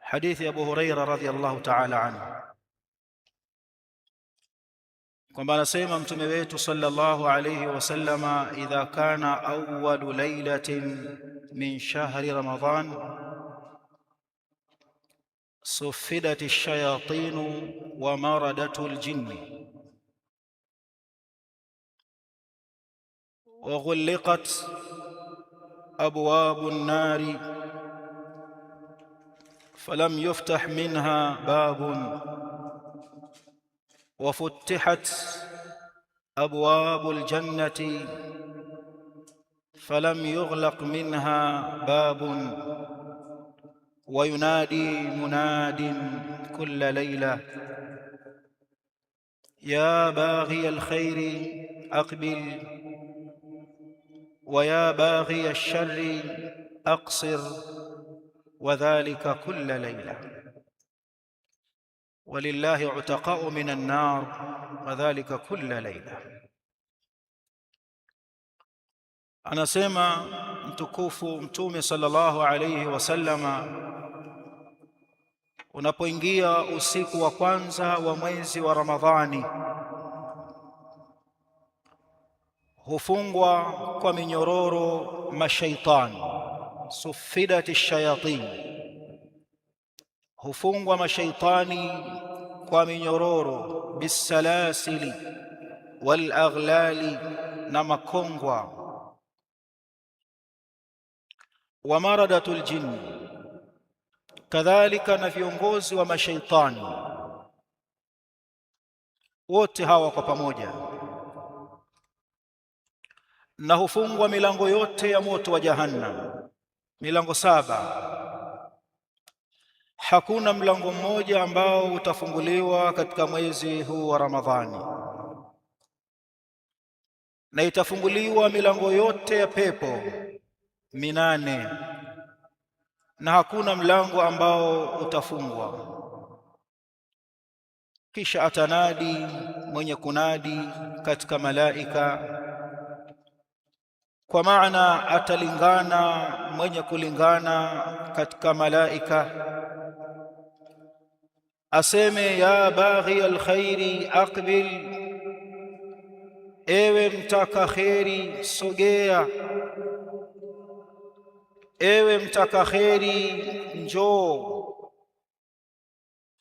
حديث أبو هريرة رضي الله تعالى عنه kwamba anasema mtume wetu sallallahu alayhi wasallama, idha kana awwalu laylatin min shahri ramadan suffidat ash-shayatin wa maradatu al-jinni wa ghulqat abwabu an-nari falam yuftah minha babun وفتحت أبواب الجنة فلم يغلق منها باب وينادي مناد كل ليلة يا باغي الخير أقبل ويا باغي الشر أقصر وذلك كل ليلة ولله عتقاء من النار وذلك كل ليلة. Anasema mtukufu Mtume sallallahu alayhi wasallama, unapoingia usiku wa kwanza wa mwezi wa Ramadhani hufungwa kwa minyororo mashaitani, sufidati shayatin, hufungwa mashaitani kwa minyororo, bisalasili wal aghlali, na makongwa, wa maradatul jinn, kadhalika na viongozi wa mashaitani wote hawa kwa pamoja, na hufungwa milango yote ya moto wa Jahannam, milango 7. Hakuna mlango mmoja ambao utafunguliwa katika mwezi huu wa Ramadhani, na itafunguliwa milango yote ya pepo 8, na hakuna mlango ambao utafungwa. Kisha atanadi mwenye kunadi katika malaika, kwa maana atalingana mwenye kulingana katika malaika, aseme ya baghi alkhairi aqbil, ewe mtaka kheri sogea, ewe mtaka kheri njoo,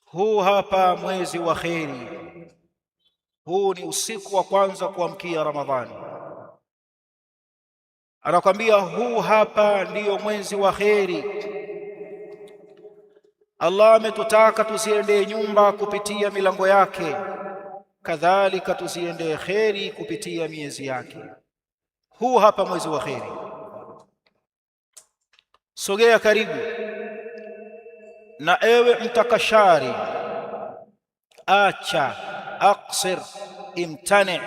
huu hapa mwezi wa kheri, huu ni usiku wa kwanza kuamkia Ramadhani. Anakwambia huu hapa ndiyo mwezi wa kheri. Allah ametutaka tuziendee nyumba kupitia milango yake, kadhalika tuziendee kheri kupitia miezi yake. Huu hapa mwezi wa kheri, sogea karibu. Na ewe mtakashari, acha, aqsir, imtani,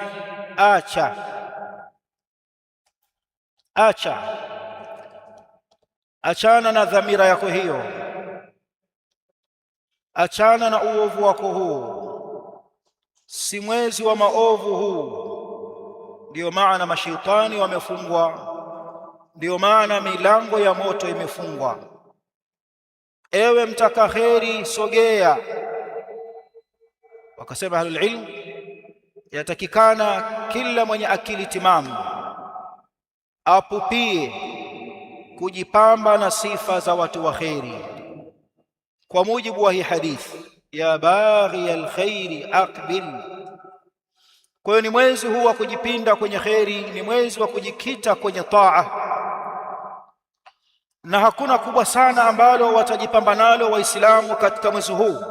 achana na dhamira yako hiyo, achana na uovu wako huu, si mwezi wa maovu huu. Ndiyo maana mashaitani wamefungwa, ndiyo maana milango ya moto imefungwa. Ewe mtaka kheri sogea. Wakasema ahlul ilm, yatakikana kila mwenye akili timamu apupie kujipamba na sifa za watu wa kheri, kwa mujibu wa hii hadithi, ya baghi alkhairi aqbil. Kwa hiyo ni mwezi huu wa kujipinda kwenye kheri, ni mwezi wa kujikita kwenye taa, na hakuna kubwa sana ambalo watajipamba nalo Waislamu katika mwezi huu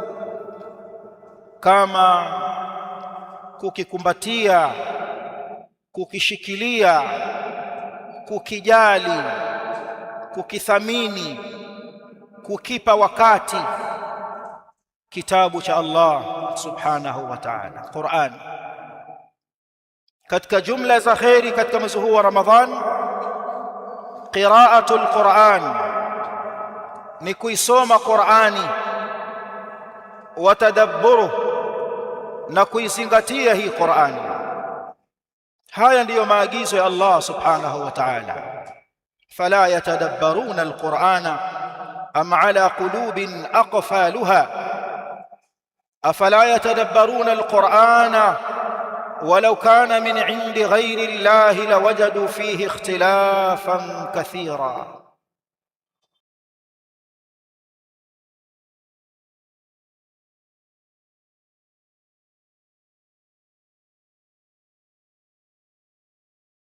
kama kukikumbatia, kukishikilia, kukijali, kukithamini, kukipa wakati kitabu cha Allah subhanahu wa ta'ala, Qur'an. Katika jumla za kheri katika mwezi huu wa Ramadhan, qira'atul Qur'an, ni kuisoma Qur'ani, wa tadabburuh, na kuizingatia hii Qur'ani. Haya ndiyo maagizo ya Allah subhanahu wa ta'ala, fala yatadabbaruna alqur'ana am ala qulubin aqfaluha afala yatadabbaruna alqur'ana walau kana min indi ghayri llahi lawajadu fihi ikhtilafan kathira.